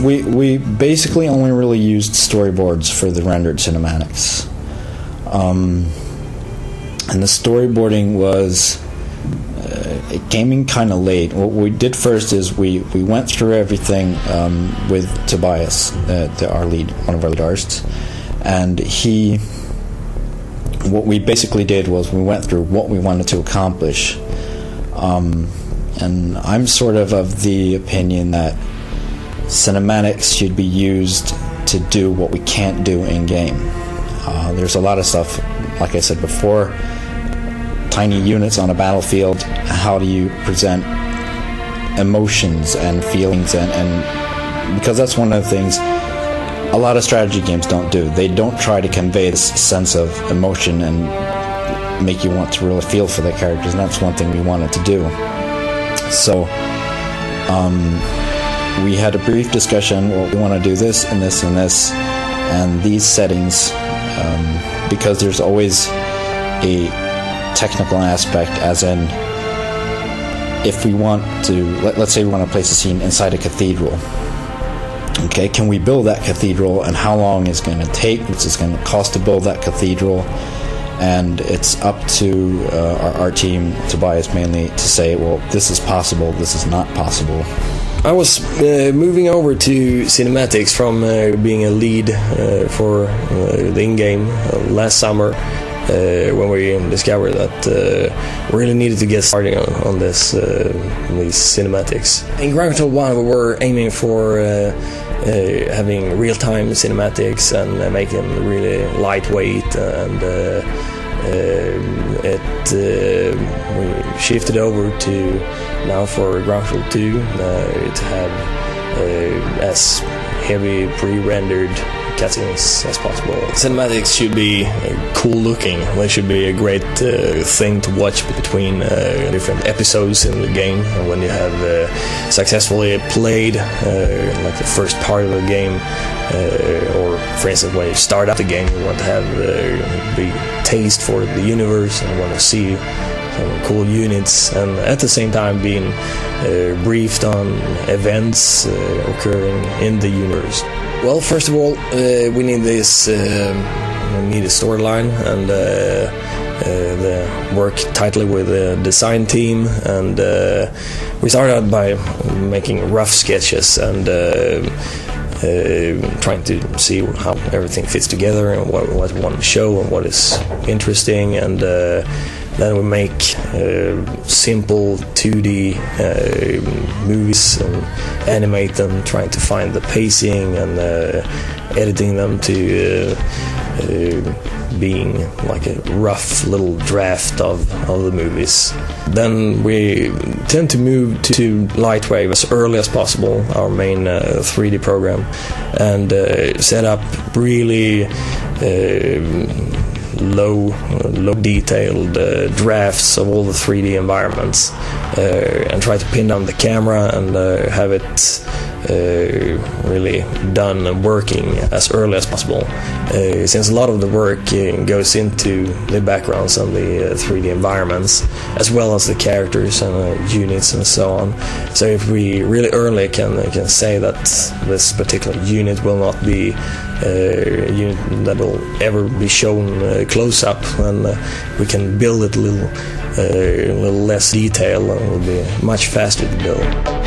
We basically only really used storyboards for the rendered cinematics. And the storyboarding was it came in kind of late. What we did first is we went through everything with Tobias, our lead, one of our lead artists, and what we basically did was we went through what we wanted to accomplish. And I'm sort of the opinion that cinematics should be used to do what we can't do in game. There's a lot of stuff, like I said before, tiny units on a battlefield. How do you present emotions and feelings, and because that's one of the things a lot of strategy games don't do. They don't try to convey this sense of emotion and make you want to really feel for the characters, and that's one thing we wanted to do. So we had a brief discussion. Well, we want to do this and this and this and these settings, because there's always a technical aspect, as in if we want to, let's say we want to place a scene inside a cathedral. Okay, can we build that cathedral, and how long is it going to take? What's it going to cost to build that cathedral? And it's up to our team, Tobias mainly, to say, well, this is possible, this is not possible. I was moving over to cinematics from being a lead for the in-game last summer, when we discovered that we really needed to get started on these cinematics. In Ground Control 1 we were aiming for having real-time cinematics and make them really lightweight, and we shifted over to now for Ground Control 2 to have as heavy pre-rendered cutscenes as possible. Cinematics should be cool looking. They should be a great thing to watch between different episodes in the game. And when you have successfully played like the first part of the game, or for instance when you start up the game, you want to have the taste for the universe and want to see some cool units, and at the same time being briefed on events occurring in the universe. Well, first of all, we need this. We need a storyline, and the work tightly with the design team. And we started out by making rough sketches and trying to see how everything fits together and what we want to show and what is interesting. And then we make simple 2D movies and animate them, trying to find the pacing and editing them to being like a rough little draft of the movies. Then we tend to move to Lightwave as early as possible, our main 3D program, and set up really low detailed drafts of all the 3D environments, and try to pin down the camera and have it really done and working as early as possible, since a lot of the work goes into the backgrounds and the 3D environments, as well as the characters and units and so on. So if we really early can say that this particular unit will not be a unit that will ever be shown close up, and we can build it a little less detail, and it will be much faster to build.